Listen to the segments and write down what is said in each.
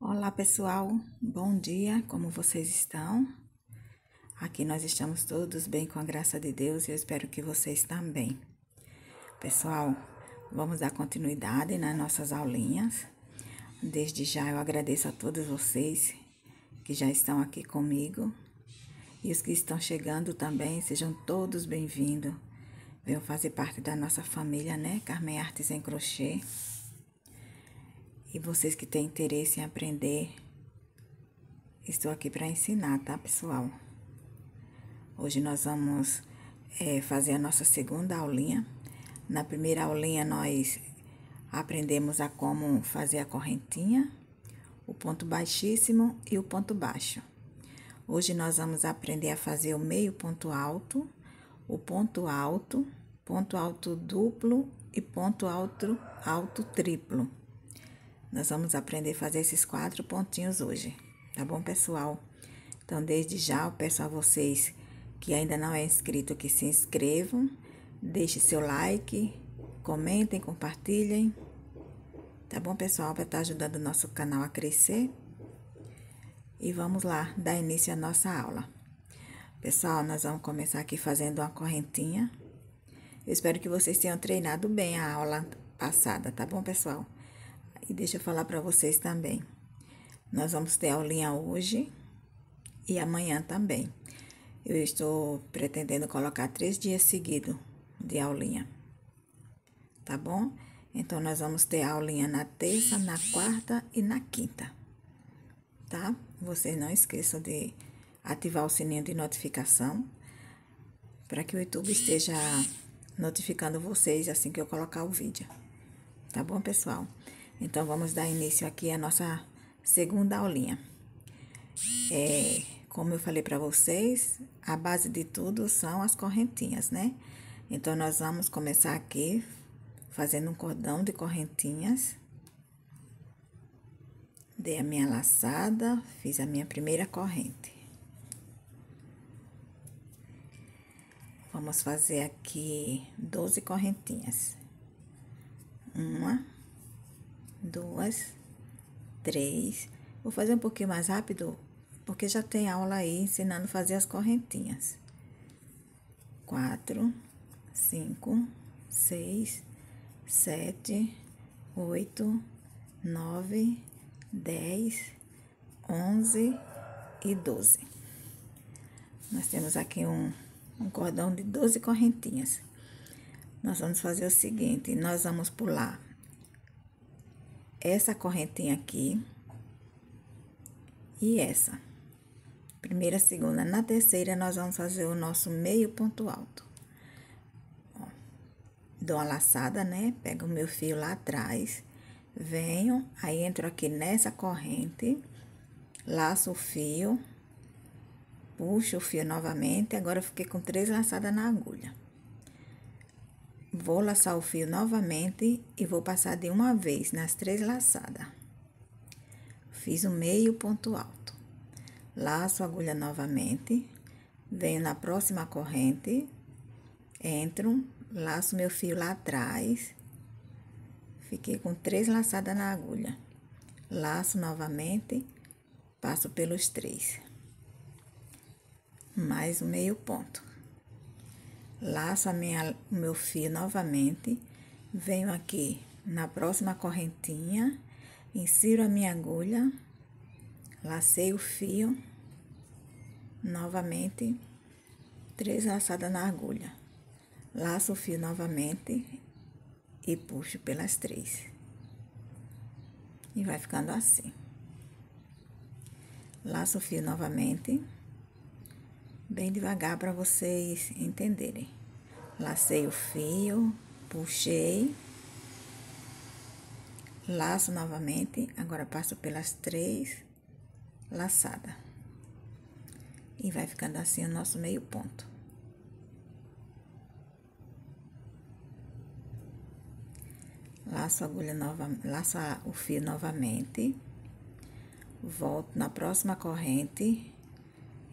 Olá pessoal, bom dia, como vocês estão? Aqui nós estamos todos bem com a graça de Deus e eu espero que vocês também. Pessoal, vamos dar continuidade nas nossas aulinhas. Desde já eu agradeço a todos vocês que já estão aqui comigo e os que estão chegando também, sejam todos bem-vindos. Venham fazer parte da nossa família, né? Carmen Artes em Crochê. E vocês que têm interesse em aprender, estou aqui para ensinar, tá, pessoal? Hoje nós vamos fazer a nossa segunda aulinha. Na primeira aulinha nós aprendemos a como fazer a correntinha, o ponto baixíssimo e o ponto baixo. Hoje nós vamos aprender a fazer o meio ponto alto, o ponto alto duplo e ponto alto triplo. Nós vamos aprender a fazer esses 4 pontinhos hoje, tá bom, pessoal? Então, desde já, eu peço a vocês que ainda não é inscrito que se inscrevam, deixe seu like, comentem, compartilhem, tá bom, pessoal? Para estar ajudando o nosso canal a crescer. E vamos lá, dar início à nossa aula. Pessoal, nós vamos começar aqui fazendo uma correntinha. Eu espero que vocês tenham treinado bem a aula passada, tá bom, pessoal? E deixa eu falar para vocês também. Nós vamos ter aulinha hoje e amanhã também. Eu estou pretendendo colocar 3 dias seguidos de aulinha. Tá bom? Então, nós vamos ter aulinha na terça, na quarta e na quinta. Tá? Vocês não esqueçam de ativar o sininho de notificação para que o YouTube esteja notificando vocês assim que eu colocar o vídeo. Tá bom, pessoal? Então, vamos dar início aqui à nossa segunda aulinha. Como eu falei para vocês, a base de tudo são as correntinhas, né? Então, nós vamos começar aqui fazendo um cordão de correntinhas. Dei a minha laçada, fiz a minha primeira corrente. Vamos fazer aqui 12 correntinhas. 1, 2, 3. Vou fazer um pouquinho mais rápido, porque já tem aula aí ensinando a fazer as correntinhas. 4, 5, 6, 7, 8, 9, 10, 11 e 12. Nós temos aqui um cordão de 12 correntinhas. Nós vamos fazer o seguinte, nós vamos pular essa correntinha aqui e essa. Primeira, segunda, na terceira, nós vamos fazer o nosso meio ponto alto. Ó, dou uma laçada, né? Pego o meu fio lá atrás, venho, aí entro aqui nessa corrente, laço o fio, puxo o fio novamente, agora eu fiquei com 3 laçadas na agulha. Vou laçar o fio novamente e vou passar de uma vez nas 3 laçadas. Fiz o meio ponto alto. Laço a agulha novamente, venho na próxima corrente, entro, laço meu fio lá atrás, fiquei com 3 laçadas na agulha. Laço novamente, passo pelos 3. Mais o meio ponto. Laço o meu fio novamente, venho aqui na próxima correntinha, insiro a minha agulha, lacei o fio, novamente, 3 laçadas na agulha. Laço o fio novamente e puxo pelas 3. E vai ficando assim. Laço o fio novamente, bem devagar para vocês entenderem. Lacei o fio, puxei, laço novamente, agora passo pelas 3 laçadas. E vai ficando assim o nosso meio ponto. Laço a agulha laço o fio novamente, volto na próxima corrente,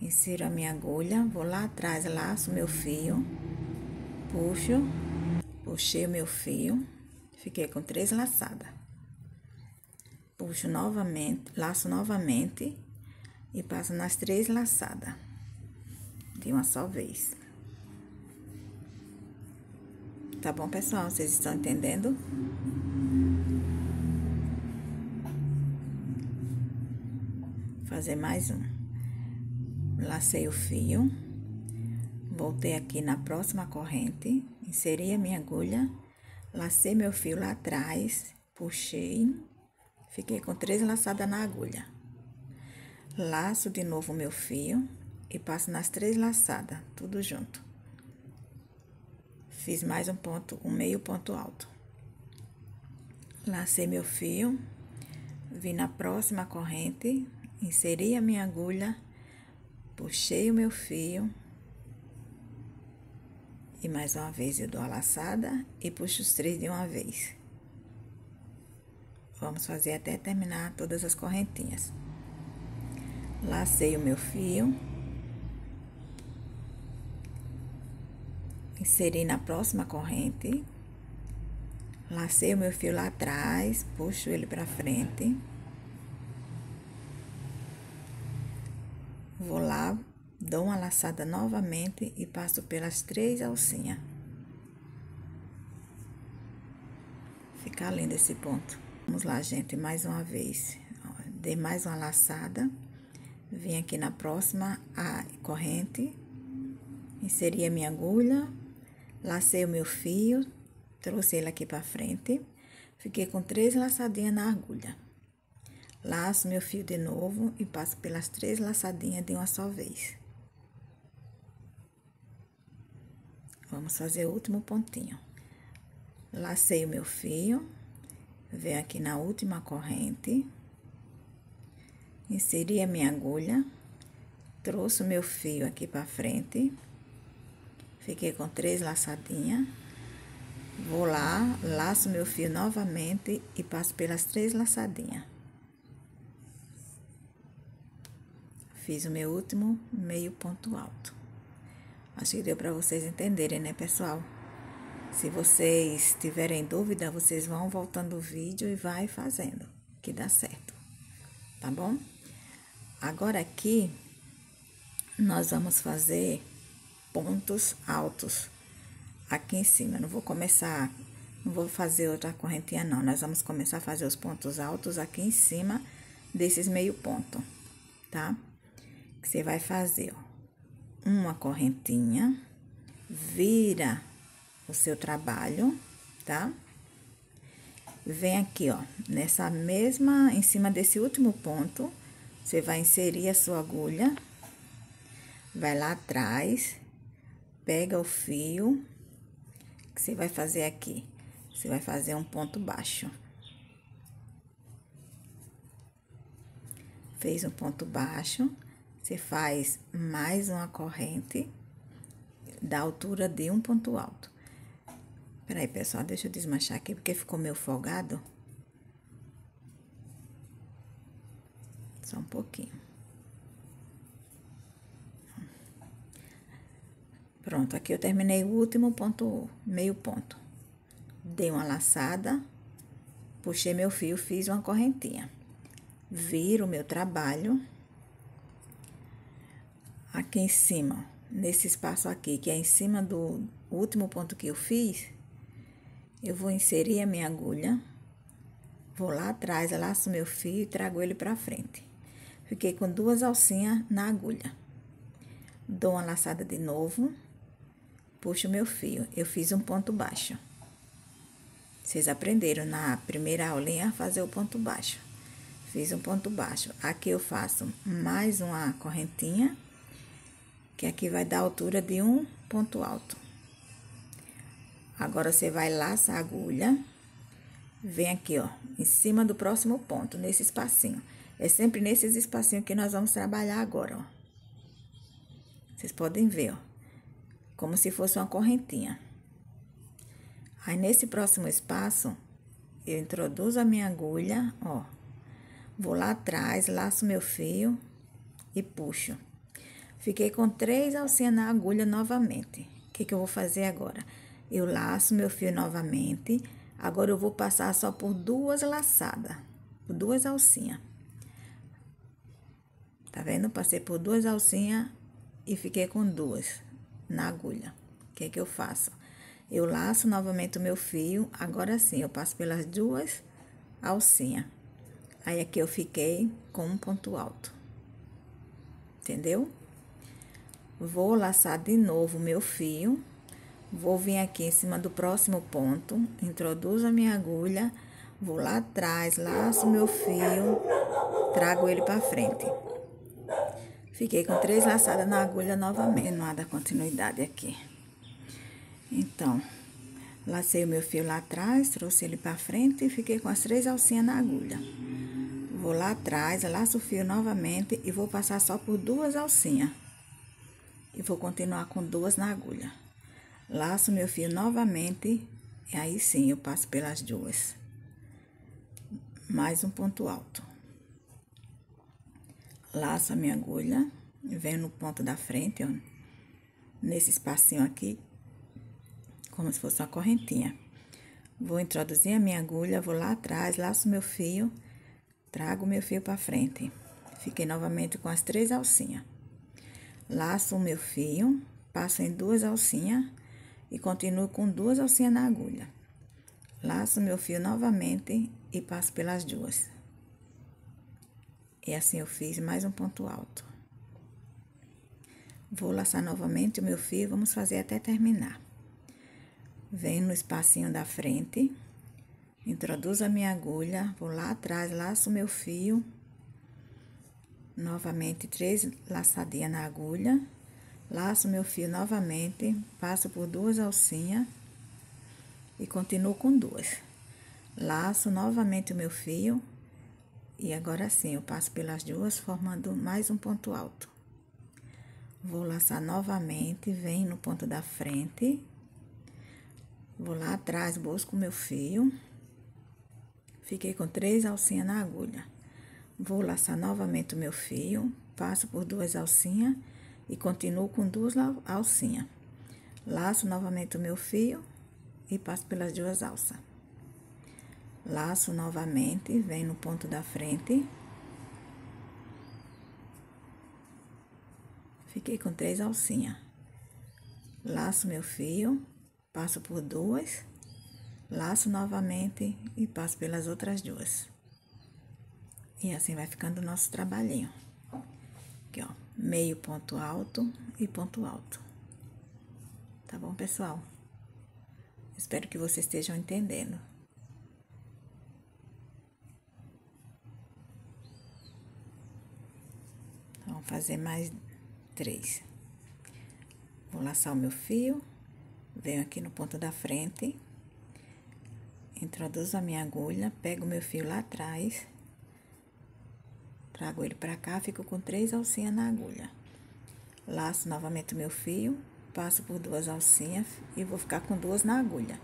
insiro a minha agulha, vou lá atrás, laço meu fio, puxei o meu fio, fiquei com 3 laçadas. puxo novamente, laço novamente e passo nas 3 laçadas de uma só vez. Tá bom, pessoal? Vocês estão entendendo? Fazer mais um. Lacei o fio, voltei aqui na próxima corrente, inseri a minha agulha, lacei meu fio lá atrás, puxei, fiquei com 3 laçadas na agulha. Laço de novo o meu fio e passo nas 3 laçadas, tudo junto. Fiz mais um ponto, um meio ponto alto. Lacei meu fio, vim na próxima corrente, inseri a minha agulha, puxei o meu fio e mais uma vez eu dou a laçada e puxo os 3 de uma vez. Vamos fazer até terminar todas as correntinhas. Lacei o meu fio, inseri na próxima corrente, lacei o meu fio lá atrás, puxo ele pra frente. Vou lá, dou uma laçada novamente e passo pelas 3 alcinhas. Fica lindo esse ponto. Vamos lá, gente, mais uma vez. Dei mais uma laçada, vim aqui na próxima corrente, inseri a minha agulha, lacei o meu fio, trouxe ele aqui pra frente, fiquei com 3 laçadinhas na agulha. Laço meu fio de novo e passo pelas 3 laçadinhas de uma só vez. Vamos fazer o último pontinho. Lacei o meu fio, venho aqui na última corrente, inseri a minha agulha, trouxe o meu fio aqui pra frente, fiquei com 3 laçadinhas. Vou lá, laço meu fio novamente e passo pelas 3 laçadinhas. Fiz o meu último meio ponto alto. Acho que deu para vocês entenderem, né, pessoal? Se vocês tiverem dúvida, vocês vão voltando o vídeo e vai fazendo, que dá certo, tá bom? Agora aqui, nós vamos fazer pontos altos aqui em cima. Não vou fazer outra correntinha, não. Nós vamos começar a fazer os pontos altos aqui em cima desses meio ponto, tá? Que você vai fazer, ó, uma correntinha, vira o seu trabalho, tá? Vem aqui, ó, nessa mesma, em cima desse último ponto, você vai inserir a sua agulha, vai lá atrás, pega o fio, que você vai fazer aqui, você vai fazer um ponto baixo. Fez um ponto baixo, você faz mais uma corrente da altura de um ponto alto. Peraí, pessoal, deixa eu desmanchar aqui, porque ficou meio folgado. Só um pouquinho. Pronto, aqui eu terminei o último ponto, meio ponto. Dei uma laçada, puxei meu fio, fiz uma correntinha. Viro o meu trabalho. Aqui em cima, nesse espaço aqui, que é em cima do último ponto que eu fiz, eu vou inserir a minha agulha, vou lá atrás, laço meu fio e trago ele pra frente. Fiquei com 2 alcinhas na agulha. Dou uma laçada de novo, puxo meu fio. Eu fiz um ponto baixo. Vocês aprenderam na primeira aulinha a fazer o ponto baixo. Fiz um ponto baixo. Aqui eu faço mais uma correntinha, que aqui vai dar a altura de um ponto alto. Agora, você vai laçar a agulha, vem aqui, ó, em cima do próximo ponto, nesse espacinho. É sempre nesses espacinhos que nós vamos trabalhar agora, ó. Vocês podem ver, ó, como se fosse uma correntinha. Aí, nesse próximo espaço, eu introduzo a minha agulha, ó. Vou lá atrás, laço meu fio e puxo. Fiquei com 3 alcinhas na agulha novamente. O que eu vou fazer agora? Eu laço meu fio novamente. Agora, eu vou passar só por 2 laçadas. por 2 alcinhas. Tá vendo? Passei por 2 alcinhas e fiquei com 2 na agulha. O que que eu faço? Eu laço novamente o meu fio, agora sim, eu passo pelas 2 alcinhas. Aí, aqui eu fiquei com um ponto alto. Entendeu? Vou laçar de novo o meu fio. Vou vir aqui em cima do próximo ponto, introduzo a minha agulha, vou lá atrás, laço o meu fio, trago ele pra frente. Fiquei com 3 laçadas na agulha novamente, não há da continuidade aqui. Então, lacei o meu fio lá atrás, trouxe ele pra frente e fiquei com as 3 alcinhas na agulha. Vou lá atrás, laço o fio novamente e vou passar só por 2 alcinhas. E vou continuar com 2 na agulha. Laço meu fio novamente, e aí sim eu passo pelas 2. Mais um ponto alto. Laço a minha agulha, venho no ponto da frente, ó, nesse espacinho aqui, como se fosse uma correntinha. Vou introduzir a minha agulha, vou lá atrás, laço meu fio, trago meu fio pra frente. Fiquei novamente com as 3 alcinhas. Laço o meu fio, passo em 2 alcinhas e continuo com 2 alcinhas na agulha. Laço meu fio novamente e passo pelas 2. E assim eu fiz mais um ponto alto. Vou laçar novamente o meu fio, vamos fazer até terminar. Venho no espacinho da frente, introduzo a minha agulha, vou lá atrás, laço o meu fio. Novamente 3 laçadinhas na agulha. Laço meu fio novamente, passo por 2 alcinhas e continuo com 2. Laço novamente o meu fio e agora sim eu passo pelas 2, formando mais um ponto alto. Vou laçar novamente, venho no ponto da frente, vou lá atrás, busco o meu fio, fiquei com 3 alcinhas na agulha. Vou laçar novamente o meu fio, passo por 2 alcinhas e continuo com 2 alcinhas. Laço novamente o meu fio e passo pelas 2 alças. Laço novamente, venho no ponto da frente. Fiquei com 3 alcinhas. Laço meu fio, passo por 2, laço novamente e passo pelas outras 2. E assim vai ficando o nosso trabalhinho. Aqui, ó, meio ponto alto e ponto alto. Tá bom, pessoal? Espero que vocês estejam entendendo. Então, vamos fazer mais 3. Vou laçar o meu fio, venho aqui no ponto da frente, introduzo a minha agulha, pego o meu fio lá atrás, trago ele pra cá, fico com 3 alcinhas na agulha. Laço novamente o meu fio, passo por 2 alcinhas e vou ficar com 2 na agulha.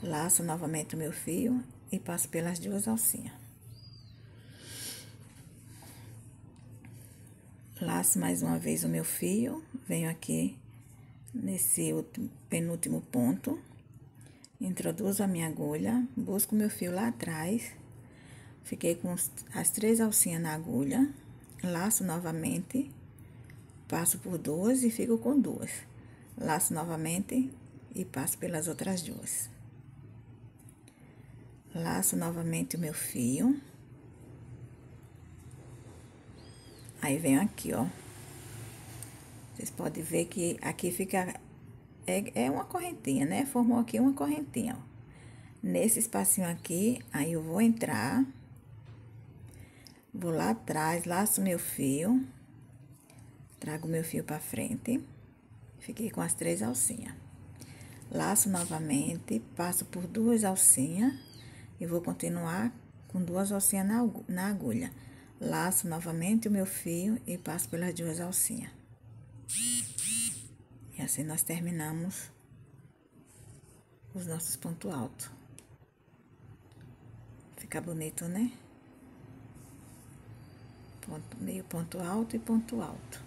Laço novamente o meu fio e passo pelas 2 alcinhas. Laço mais uma vez o meu fio, venho aqui nesse penúltimo ponto, introduzo a minha agulha, busco o meu fio lá atrás, fiquei com as 3 alcinhas na agulha, laço novamente, passo por 2 e fico com 2. Laço novamente e passo pelas outras 2. Laço novamente o meu fio. Aí, venho aqui, ó. Vocês podem ver que aqui fica... É uma correntinha, né? Formou aqui uma correntinha, ó. Nesse espacinho aqui, aí eu vou entrar. Vou lá atrás, laço meu fio. Trago meu fio pra frente. Fiquei com as 3 alcinhas. Laço novamente, passo por 2 alcinhas. E vou continuar com 2 alcinhas na agulha. Laço novamente o meu fio e passo pelas 2 alcinhas. E assim nós terminamos os nossos pontos altos. Fica bonito, né? Meio ponto alto e ponto alto.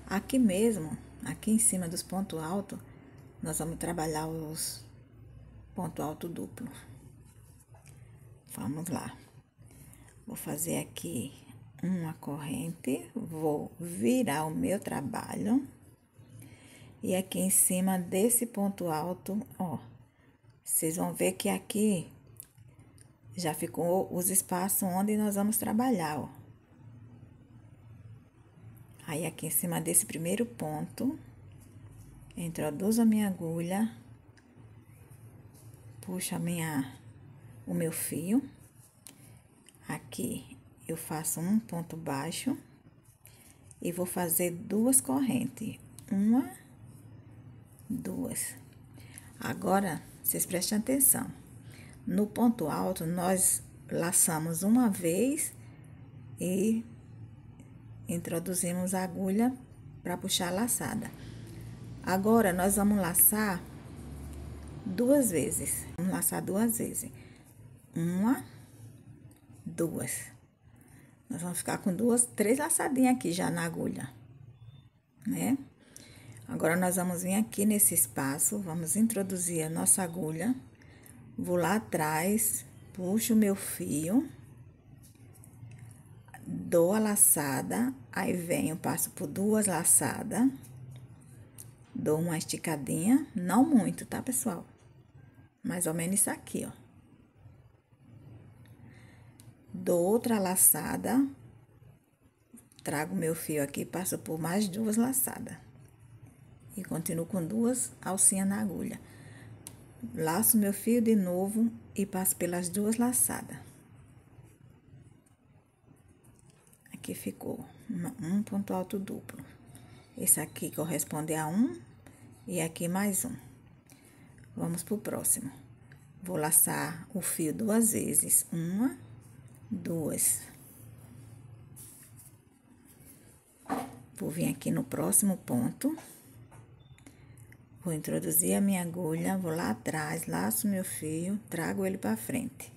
Aqui mesmo, aqui em cima dos pontos altos, nós vamos trabalhar os pontos altos duplos. Vamos lá. Vou fazer aqui uma corrente, vou virar o meu trabalho. E aqui em cima desse ponto alto, ó, vocês vão ver que aqui já ficou os espaços onde nós vamos trabalhar, ó. Aí, aqui em cima desse primeiro ponto, introduzo a minha agulha, puxo o meu fio. Aqui, eu faço um ponto baixo e vou fazer 2 correntes. 1, 2. Agora, vocês prestem atenção. No ponto alto, nós laçamos uma vez e introduzimos a agulha para puxar a laçada. Agora, nós vamos laçar 2 vezes. Vamos laçar 2 vezes. 1, 2. Nós vamos ficar com 3 laçadinhas aqui já na agulha, né? Agora, nós vamos vir aqui nesse espaço, vamos introduzir a nossa agulha. Vou lá atrás, puxo o meu fio, dou a laçada, aí venho, passo por 2 laçadas, dou uma esticadinha, não muito, tá, pessoal? Mais ou menos isso aqui, ó. Dou outra laçada, trago meu fio aqui, passo por mais 2 laçadas. E continuo com 2 alcinhas na agulha. Laço meu fio de novo e passo pelas 2 laçadas. Aqui ficou um ponto alto duplo. Esse aqui corresponde a 1 e aqui mais 1. Vamos pro próximo. Vou laçar o fio 2 vezes. 1, 2. Vou vir aqui no próximo ponto. Vou introduzir a minha agulha, vou lá atrás, laço meu fio, trago ele pra frente.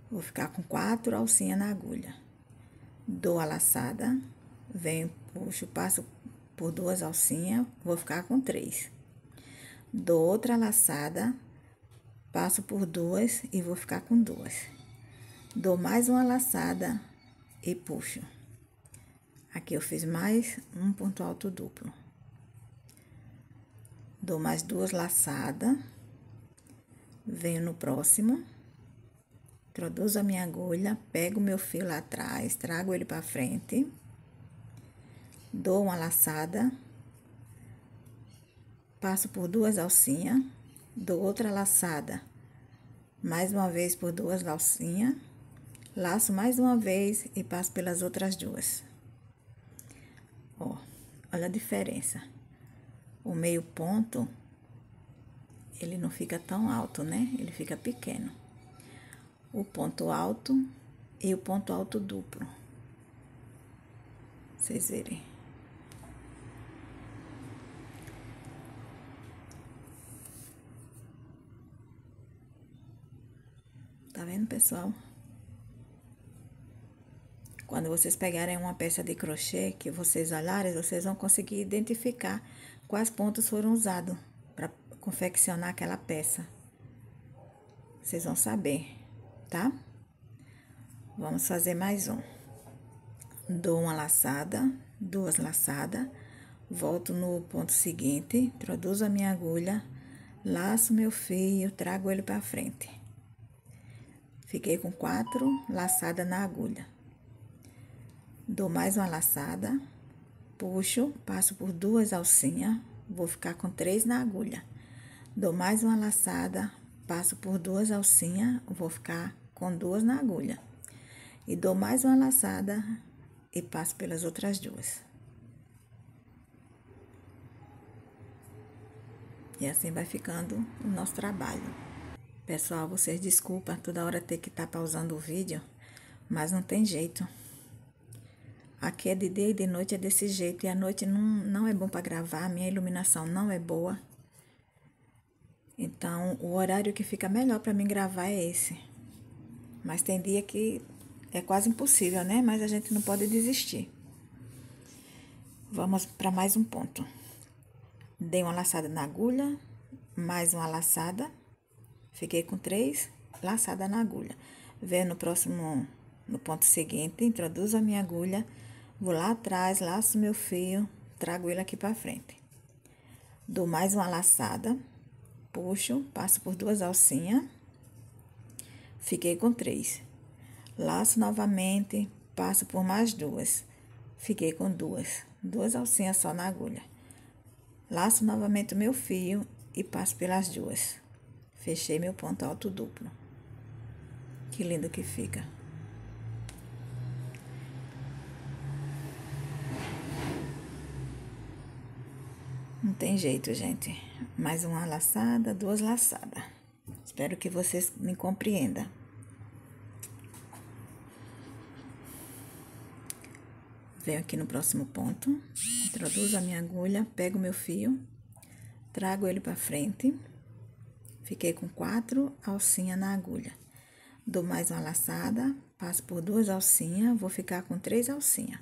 Vou ficar com 4 alcinhas na agulha. Dou a laçada, venho, puxo, passo por 2 alcinhas, vou ficar com 3. Dou outra laçada, passo por 2 e vou ficar com 2. Dou mais uma laçada e puxo. Aqui eu fiz mais um ponto alto duplo. Dou mais 2 laçadas. Venho no próximo. Introduzo a minha agulha, pego o meu fio lá atrás, trago ele pra frente. Dou uma laçada. Passo por 2 alcinhas. Dou outra laçada. Mais uma vez por 2 alcinhas. Laço mais uma vez e passo pelas outras 2. Ó, olha a diferença. O meio ponto, ele não fica tão alto, né? Ele fica pequeno. O ponto alto e o ponto alto duplo. Vocês verem. Tá vendo, pessoal? Quando vocês pegarem uma peça de crochê, que vocês olharem, vocês vão conseguir identificar quais pontos foram usados para confeccionar aquela peça. Vocês vão saber, tá? Vamos fazer mais um. Dou uma laçada, 2 laçadas, volto no ponto seguinte, introduzo a minha agulha, laço meu fio, trago ele para frente. Fiquei com 4 laçadas na agulha. Dou mais uma laçada, puxo, passo por 2 alcinhas, vou ficar com 3 na agulha. Dou mais uma laçada, passo por 2 alcinhas, vou ficar com 2 na agulha. E dou mais uma laçada e passo pelas outras 2. E assim vai ficando o nosso trabalho. Pessoal, vocês desculpam toda hora ter que estar pausando o vídeo, mas não tem jeito. Aqui é de dia e de noite é desse jeito. E à noite não é bom para gravar, a minha iluminação não é boa. Então, o horário que fica melhor para mim gravar é esse. Mas tem dia que é quase impossível, né? Mas a gente não pode desistir. Vamos para mais um ponto. Dei uma laçada na agulha, mais uma laçada. Fiquei com 3. laçada na agulha. Venho no ponto seguinte, introduzo a minha agulha, vou lá atrás, laço meu fio, trago ele aqui pra frente. Dou mais uma laçada, puxo, passo por 2 alcinhas, fiquei com 3. Laço novamente, passo por mais 2, fiquei com 2 alcinhas só na agulha. Laço novamente o meu fio e passo pelas 2. Fechei meu ponto alto duplo. Que lindo que fica. Não tem jeito, gente. Mais uma laçada, 2 laçadas. Espero que vocês me compreendam. Venho aqui no próximo ponto, introduzo a minha agulha, pego o meu fio, trago ele pra frente, fiquei com 4 alcinhas na agulha. Dou mais uma laçada, passo por 2 alcinhas, vou ficar com 3 alcinhas.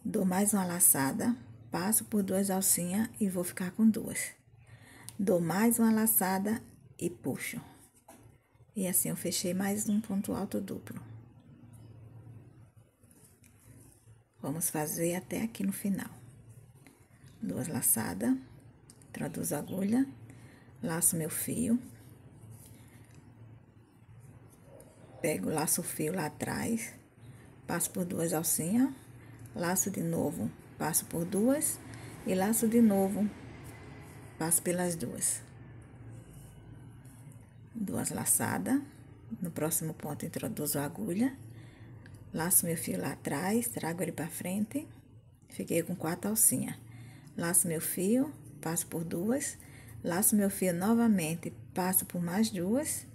Dou mais uma laçada, passo por 2 alcinhas e vou ficar com 2. Dou mais uma laçada e puxo. E assim eu fechei mais um ponto alto duplo. Vamos fazer até aqui no final. 2 laçadas, introduzo a agulha, laço meu fio, pego, laço o fio lá atrás, passo por 2 alcinhas, laço de novo, passo por 2 e laço de novo, passo pelas 2. 2 laçadas, no próximo ponto introduzo a agulha, laço meu fio lá atrás, trago ele pra frente, fiquei com 4 alcinhas. Laço meu fio, passo por 2, laço meu fio novamente, passo por mais 2,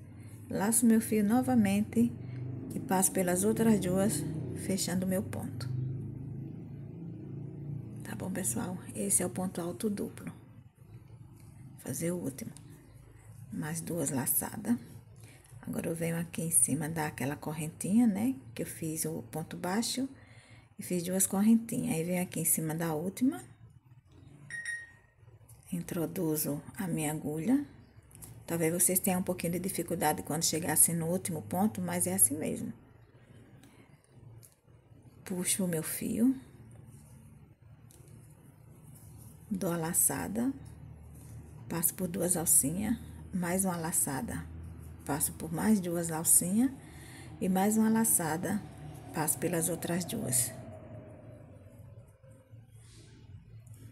laço meu fio novamente e passo pelas outras 2, fechando o meu ponto. Tá bom, pessoal? Esse é o ponto alto duplo. Vou fazer o último. Mais 2 laçadas. Agora, eu venho aqui em cima daquela correntinha, né? Que eu fiz o ponto baixo e fiz 2 correntinhas. Aí, venho aqui em cima da última. Introduzo a minha agulha. Talvez vocês tenham um pouquinho de dificuldade quando chegar assim no último ponto, mas é assim mesmo. Puxo o meu fio. Dou a laçada. Passo por 2 alcinhas. Mais uma laçada. Passo por mais 2 alcinhas. E mais uma laçada. Passo pelas outras 2.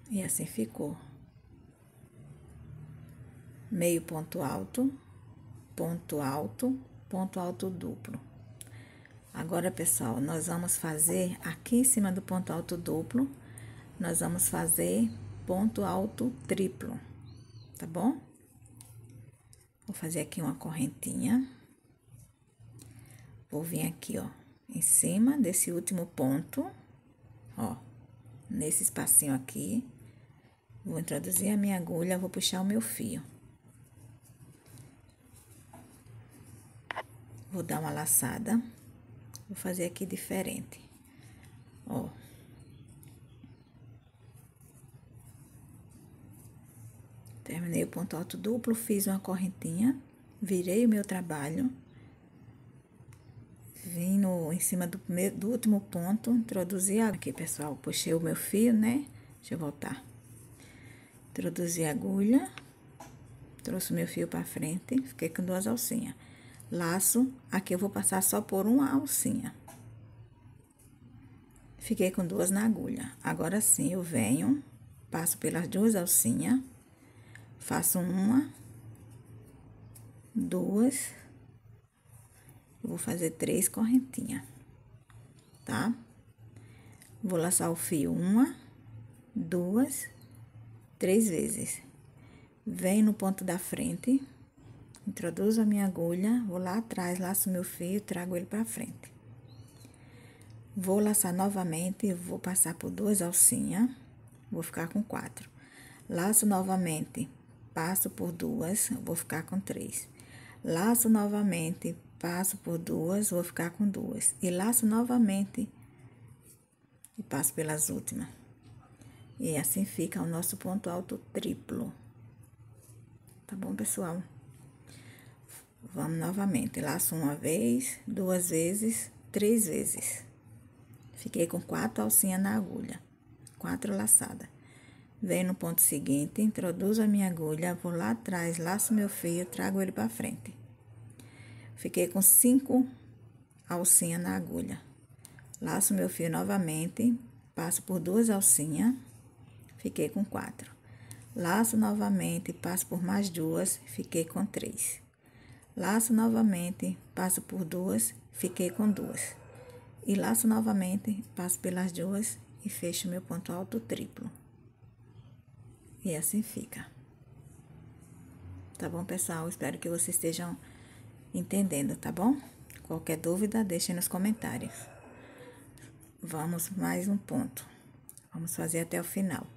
E assim ficou. Meio ponto alto, ponto alto, ponto alto duplo. Agora, pessoal, nós vamos fazer aqui em cima do ponto alto duplo, nós vamos fazer ponto alto triplo, tá bom? Vou fazer aqui uma correntinha. Vou vir aqui, ó, em cima desse último ponto, ó, nesse espacinho aqui. Vou introduzir a minha agulha, vou puxar o meu fio. Vou dar uma laçada. Vou fazer aqui diferente. Ó. Terminei o ponto alto duplo, fiz uma correntinha, virei o meu trabalho. Vim em cima do último ponto, introduzi aqui, pessoal. Puxei o meu fio, né? Deixa eu voltar. Introduzi a agulha, trouxe o meu fio pra frente, fiquei com 2 alcinhas. Laço, aqui eu vou passar só por uma alcinha. Fiquei com 2 na agulha. Agora sim, eu venho, passo pelas 2 alcinhas, faço 1, 2, eu vou fazer 3 correntinhas, tá? Vou laçar o fio 1, 2, 3 vezes. Venho no ponto da frente, introduzo a minha agulha, vou lá atrás, laço meu fio, trago ele pra frente. Vou laçar novamente, vou passar por 2 alcinhas, vou ficar com 4. Laço novamente, passo por 2, vou ficar com 3. Laço novamente, passo por 2, vou ficar com 2. E laço novamente e passo pelas últimas. E assim fica o nosso ponto alto triplo. Tá bom, pessoal? Vamos novamente, laço uma vez, 2 vezes, 3 vezes. Fiquei com 4 alcinhas na agulha, 4 laçadas. Venho no ponto seguinte, introduzo a minha agulha, vou lá atrás, laço meu fio, trago ele para frente. Fiquei com 5 alcinhas na agulha. Laço meu fio novamente, passo por 2 alcinhas, fiquei com 4. Laço novamente, passo por mais 2, fiquei com 3. Laço novamente, passo por 2, fiquei com 2. E laço novamente, passo pelas 2 e fecho meu ponto alto triplo. E assim fica. Tá bom, pessoal? Espero que vocês estejam entendendo, tá bom? Qualquer dúvida, deixem nos comentários. Vamos mais um ponto. Vamos fazer até o final.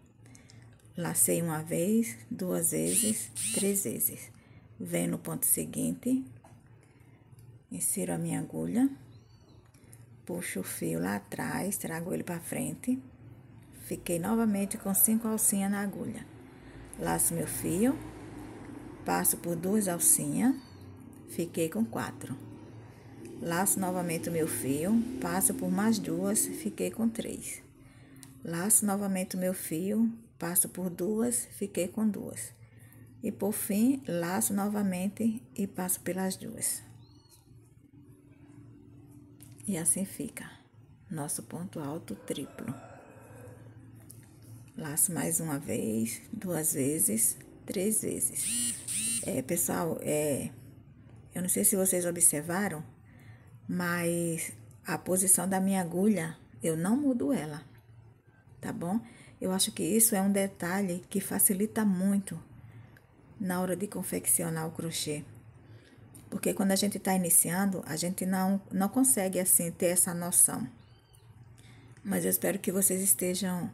Lacei uma vez, 2 vezes, 3 vezes. Venho no ponto seguinte, insiro a minha agulha, puxo o fio lá atrás, trago ele para frente. Fiquei novamente com 5 alcinhas na agulha. Laço meu fio, passo por 2 alcinhas, fiquei com 4. Laço novamente o meu fio, passo por mais 2, fiquei com 3. Laço novamente o meu fio, passo por 2, fiquei com 2. E por fim, laço novamente e passo pelas 2. E assim fica nosso ponto alto triplo. Laço mais uma vez, 2 vezes, 3 vezes. Pessoal, eu não sei se vocês observaram, mas a posição da minha agulha, eu não mudo ela, tá bom? Eu acho que isso é um detalhe que facilita muito na hora de confeccionar o crochê. Porque quando a gente está iniciando, a gente não consegue, assim, ter essa noção. Mas eu espero que vocês estejam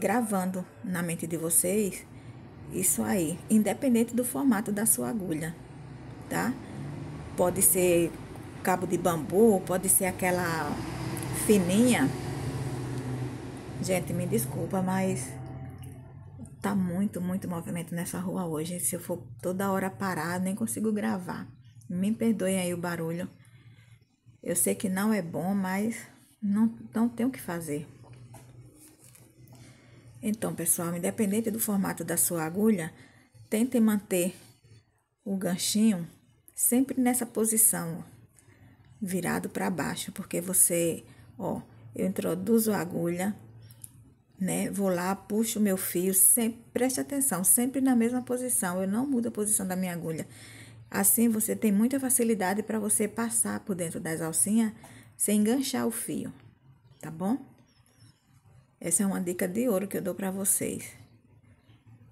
gravando na mente de vocês isso aí, independente do formato da sua agulha, tá? Pode ser cabo de bambu, pode ser aquela fininha. Gente, me desculpa, mas tá muito movimento nessa rua hoje. Se eu for toda hora parar, nem consigo gravar. Me perdoem aí o barulho. Eu sei que não é bom, mas não tem o que fazer. Então, pessoal, independente do formato da sua agulha, tente manter o ganchinho sempre nessa posição, ó, virado para baixo, porque você, ó, eu introduzo a agulha, né? Vou lá, puxo o meu fio, sempre, preste atenção, sempre na mesma posição, eu não mudo a posição da minha agulha. Assim, você tem muita facilidade para você passar por dentro das alcinhas sem enganchar o fio, tá bom? Essa é uma dica de ouro que eu dou para vocês.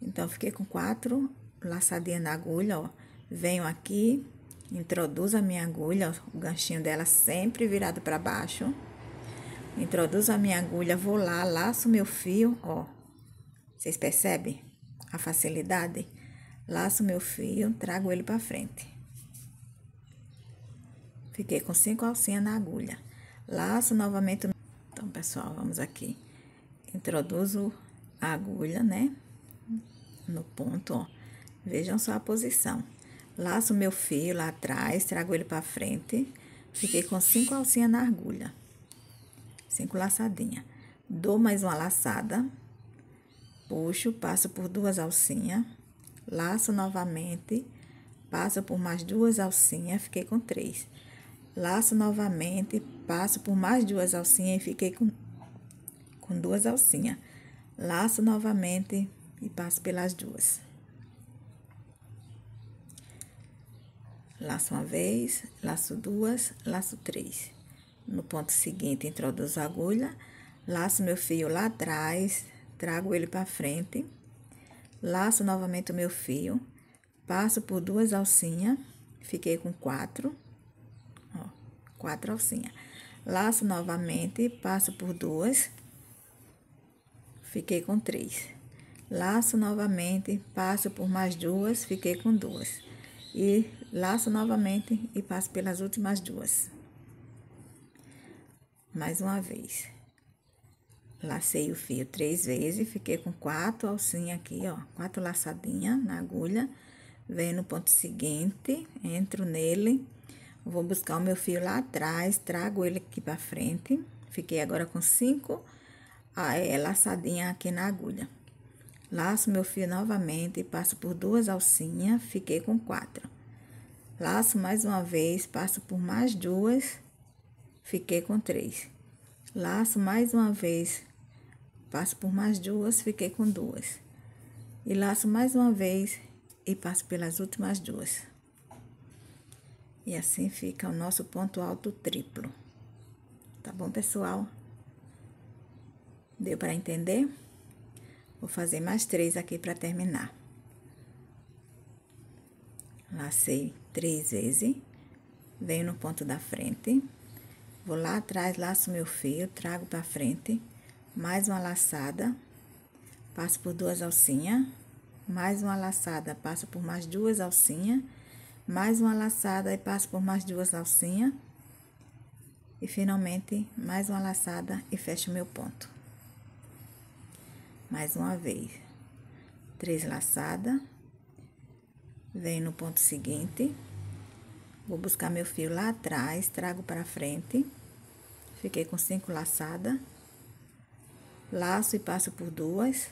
Então, fiquei com 4 laçadinhas na agulha, ó. Venho aqui, introduzo a minha agulha, ó, o ganchinho dela sempre virado para baixo. Introduzo a minha agulha, vou lá, laço meu fio, ó. Vocês percebem a facilidade? Laço meu fio, trago ele para frente. Fiquei com 5 alcinhas na agulha. Laço novamente. Então, pessoal, vamos aqui. Introduzo a agulha, né? No ponto, ó. Vejam só a posição. Laço meu fio lá atrás, trago ele para frente. Fiquei com 5 alcinhas na agulha. 5 laçadinhas. Dou mais uma laçada. Puxo, passo por 2 alcinhas. Laço novamente. Passo por mais 2 alcinhas. Fiquei com 3. Laço novamente. Passo por mais 2 alcinhas e fiquei com 2 alcinhas. Laço novamente e passo pelas 2. Laço uma vez, laço 2, laço 3. No ponto seguinte, introduzo a agulha, laço meu fio lá atrás, trago ele para frente, laço novamente o meu fio, passo por 2 alcinhas, fiquei com 4, ó, 4 alcinhas. Laço novamente, passo por 2, fiquei com 3. Laço novamente, passo por mais 2, fiquei com 2. E laço novamente e passo pelas últimas 2. Mais uma vez. Lacei o fio 3 vezes, fiquei com 4 alcinhas aqui, ó, 4 laçadinhas na agulha. venho no ponto seguinte, entro nele, vou buscar o meu fio lá atrás, trago ele aqui pra frente. Fiquei agora com 5 laçadinhas aqui na agulha. Laço meu fio novamente, passo por 2 alcinhas, fiquei com 4. Laço mais uma vez, passo por mais 2, fiquei com 3. Laço mais uma vez, passo por mais 2, fiquei com 2. E laço mais uma vez e passo pelas últimas 2. E assim fica o nosso ponto alto triplo. Tá bom, pessoal? Deu para entender? Vou fazer mais 3 aqui para terminar. Lacei 3 vezes, venho no ponto da frente, vou lá atrás, laço meu fio, trago para frente, mais uma laçada, passo por 2 alcinhas, mais uma laçada, passo por mais 2 alcinhas, mais uma laçada e passo por mais 2 alcinhas, e finalmente mais uma laçada e fecho meu ponto. Mais uma vez, 3 laçadas. Venho no ponto seguinte, vou buscar meu fio lá atrás, trago para frente, fiquei com 5 laçadas, laço e passo por 2,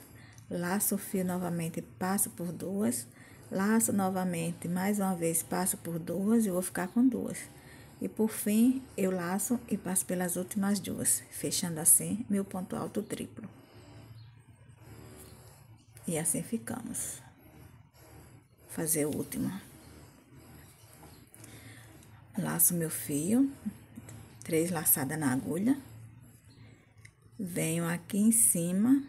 laço o fio novamente, passo por 2, laço novamente, mais uma vez, passo por 2 e vou ficar com 2. E por fim, eu laço e passo pelas últimas 2, fechando assim meu ponto alto triplo. E assim ficamos. Fazer o último. Laço meu fio, 3 laçadas na agulha. Venho aqui em cima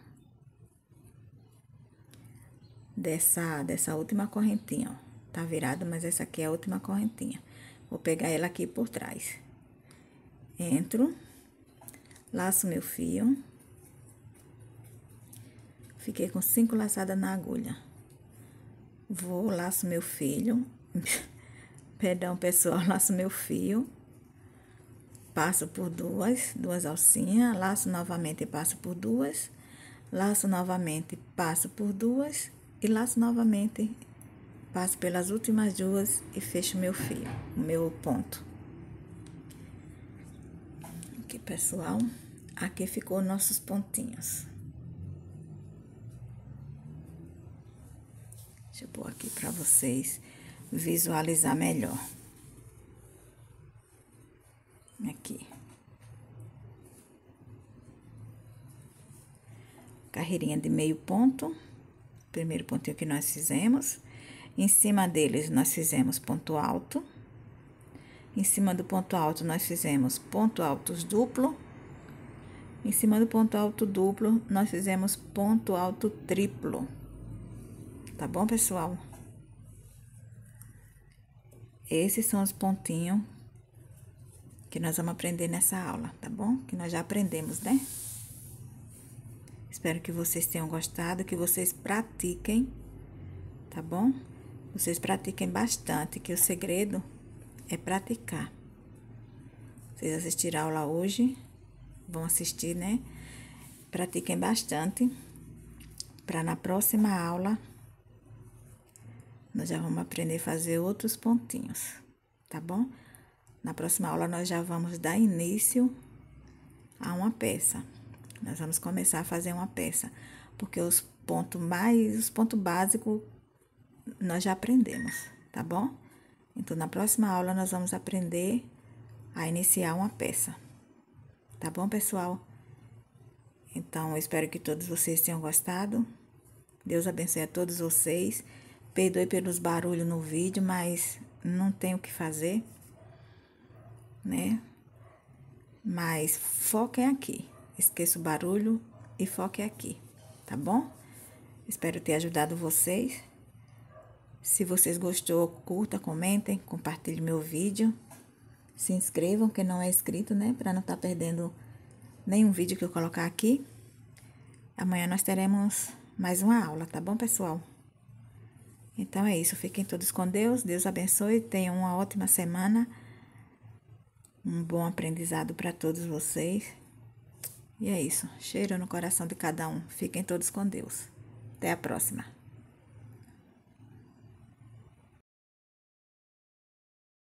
dessa última correntinha, ó. Tá virada, mas essa aqui é a última correntinha. Vou pegar ela aqui por trás. Entro, laço meu fio. Fiquei com 5 laçadas na agulha. Vou, laço meu fio, perdão, pessoal, laço meu fio, passo por 2 alcinhas, laço novamente e passo por 2, laço novamente, passo por 2 e laço novamente, passo pelas últimas 2 e fecho meu fio, o meu ponto. Aqui, pessoal, aqui ficou nossos pontinhos. Deixa eu pôr aqui para vocês visualizar melhor. Aqui. Carreirinha de meio ponto. Primeiro pontinho que nós fizemos. Em cima deles, nós fizemos ponto alto. Em cima do ponto alto, nós fizemos ponto altos duplo. Em cima do ponto alto duplo, nós fizemos ponto alto triplo. Tá bom, pessoal? Esses são os pontinhos que nós vamos aprender nessa aula, tá bom? Que nós já aprendemos, né? Espero que vocês tenham gostado, que vocês pratiquem, tá bom? Vocês pratiquem bastante, que o segredo é praticar. Vocês assistiram a aula hoje, vão assistir, né? Pratiquem bastante, para na próxima aula nós já vamos aprender a fazer outros pontinhos, tá bom? Na próxima aula, nós já vamos dar início a uma peça. Nós vamos começar a fazer uma peça, porque os pontos básicos nós já aprendemos, tá bom? Então, na próxima aula, nós vamos aprender a iniciar uma peça, tá bom, pessoal? Então, eu espero que todos vocês tenham gostado. Deus abençoe a todos vocês. Perdoe pelos barulhos no vídeo, mas não tem o que fazer, né? Mas foquem aqui. Esqueça o barulho e foquem aqui, tá bom? Espero ter ajudado vocês. Se vocês gostou, curta, comentem, compartilhe meu vídeo. Se inscrevam, quem não é inscrito, né? Para não estar perdendo nenhum vídeo que eu colocar aqui. Amanhã nós teremos mais uma aula, tá bom, pessoal? Então, é isso. Fiquem todos com Deus. Deus abençoe. Tenham uma ótima semana. Um bom aprendizado para todos vocês. E é isso. Cheiro no coração de cada um. Fiquem todos com Deus. Até a próxima.